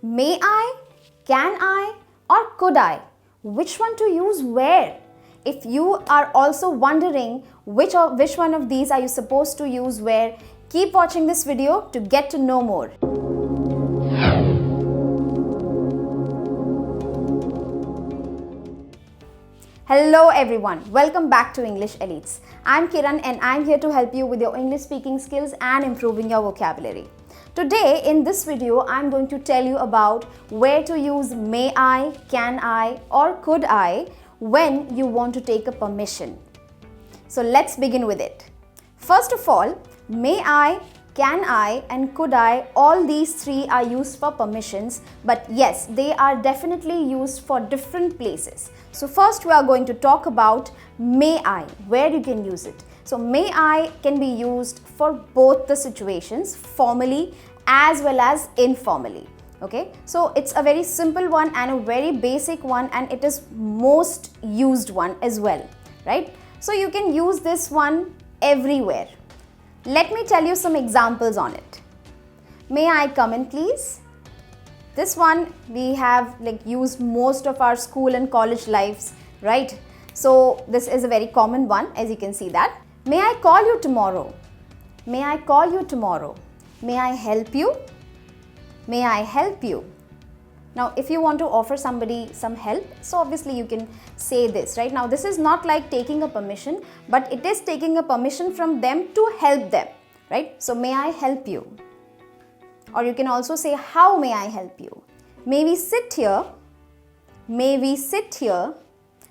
May I, can I, or could I? Which one to use where? If you are also wondering which one of these are you supposed to use where, keep watching this video to get to know more. Hello everyone, welcome back to English Elites. I'm Kiran and I'm here to help you with your English speaking skills and improving your vocabulary. Today in this video, I'm going to tell you about where to use may I, can I, or could I when you want to take a permission. So let's begin with it. First of all, may I, can I, and could I, all these three are used for permissions, but yes, they are definitely used for different places. So first we are going to talk about may I, where you can use it. So may I can be used for both the situations, formally as well as informally. Okay, so it's a very simple one and a very basic one, and it is most used one as well, right? So you can use this one everywhere. Let me tell you some examples on it. May I come in, please? This one we have used most of our school and college lives, right? So this is a very common one, as you can see that. May I call you tomorrow? May I call you tomorrow? May I help you? May I help you? Now, if you want to offer somebody some help, so obviously you can say this, right? Now, this is not like taking a permission, but it is taking a permission from them to help them, right? So, may I help you? Or you can also say, how may I help you? May we sit here? May we sit here?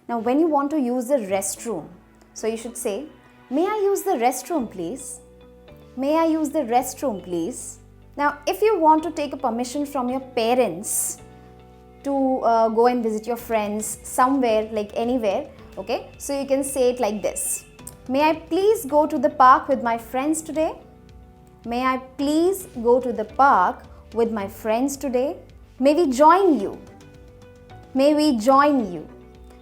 Now, when you want to use the restroom, so you should say, may I use the restroom, please? May I use the restroom, please? Now, if you want to take a permission from your parents to go and visit your friends somewhere, like anywhere, okay, so you can say it like this. May I please go to the park with my friends today? May I please go to the park with my friends today? May we join you? May we join you?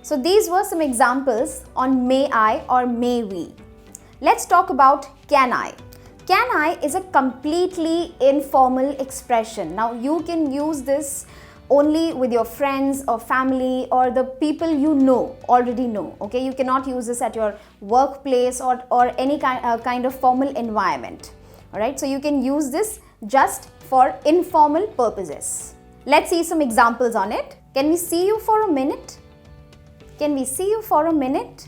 So these were some examples on may I or may we. Let's talk about can I. Can I is a completely informal expression. Now you can use this only with your friends or family or the people you know, already know. Okay, you cannot use this at your workplace or any kind of formal environment. Alright, so you can use this just for informal purposes. Let's see some examples on it. Can we see you for a minute? Can we see you for a minute?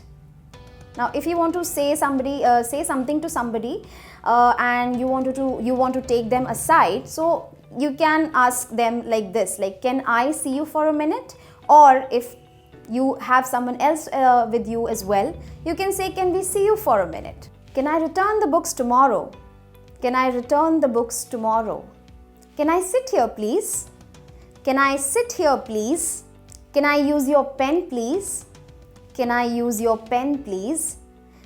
Now, if you want to say something to somebody and you want to take them aside, so you can ask them like this, like, can I see you for a minute? Or if you have someone else with you as well, you can say, can we see you for a minute? Can I return the books tomorrow? Can I return the books tomorrow? Can I sit here, please? Can I sit here, please? Can I use your pen, please? Can I use your pen, please?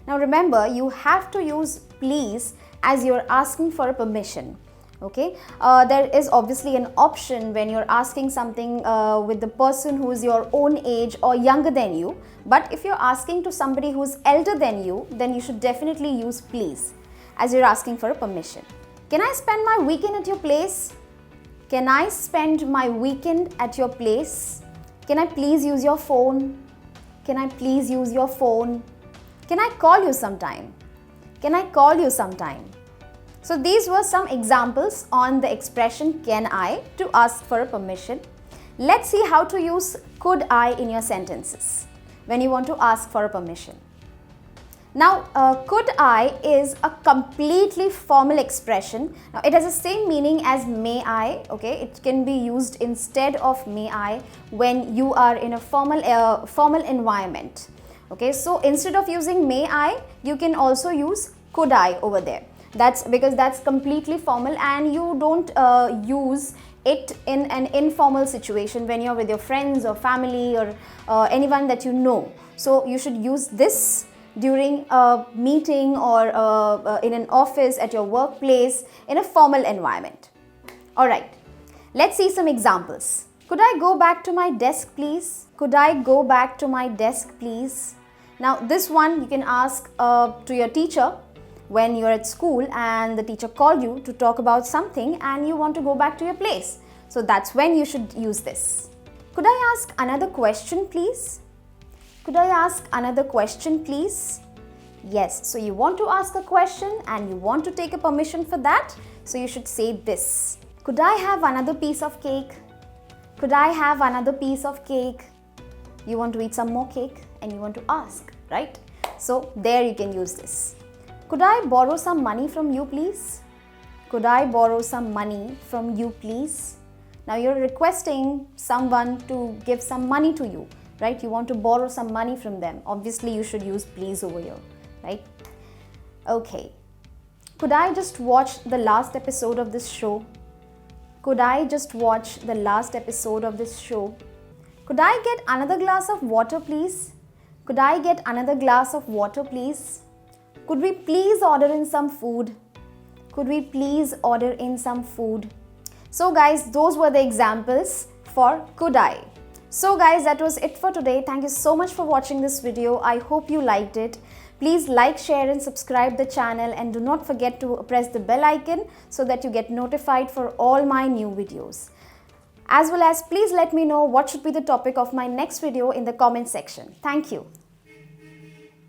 Now remember, you have to use please as you're asking for a permission. Okay, there is obviously an option when you're asking something with the person who is your own age or younger than you. But if you're asking to somebody who's elder than you, then you should definitely use please as you're asking for a permission. Can I spend my weekend at your place? Can I spend my weekend at your place? Can I please use your phone? Can I please use your phone? Can I call you sometime? Can I call you sometime? So these were some examples on the expression can I to ask for a permission. Let's see how to use could I in your sentences when you want to ask for a permission. Now, could I is a completely formal expression. Now, it has the same meaning as may I, okay? It can be used instead of may I when you are in a formal environment, okay? So, instead of using may I, you can also use could I over there. That's because that's completely formal and you don't use it in an informal situation when you're with your friends or family or anyone that you know. So, you should use this during a meeting or in an office, at your workplace, in a formal environment. Alright, let's see some examples. Could I go back to my desk, please? Could I go back to my desk, please? Now, this one you can ask to your teacher when you're at school and the teacher called you to talk about something and you want to go back to your place. So that's when you should use this. Could I ask another question, please? Could I ask another question, please? Yes, so you want to ask a question and you want to take a permission for that, so you should say this. Could I have another piece of cake? Could I have another piece of cake? You want to eat some more cake and you want to ask, right? So there you can use this. Could I borrow some money from you, please? Could I borrow some money from you, please? Now you're requesting someone to give some money to you, right? You want to borrow some money from them. Obviously, you should use please over here, right? Okay. Could I just watch the last episode of this show? Could I just watch the last episode of this show? Could I get another glass of water, please? Could I get another glass of water, please? Could we please order in some food? Could we please order in some food? So guys, those were the examples for could I. So guys, that was it for today. Thank you so much for watching this video. I hope you liked it. Please like, share and subscribe the channel, and do not forget to press the bell icon so that you get notified for all my new videos. As well as please let me know what should be the topic of my next video in the comment section. Thank you.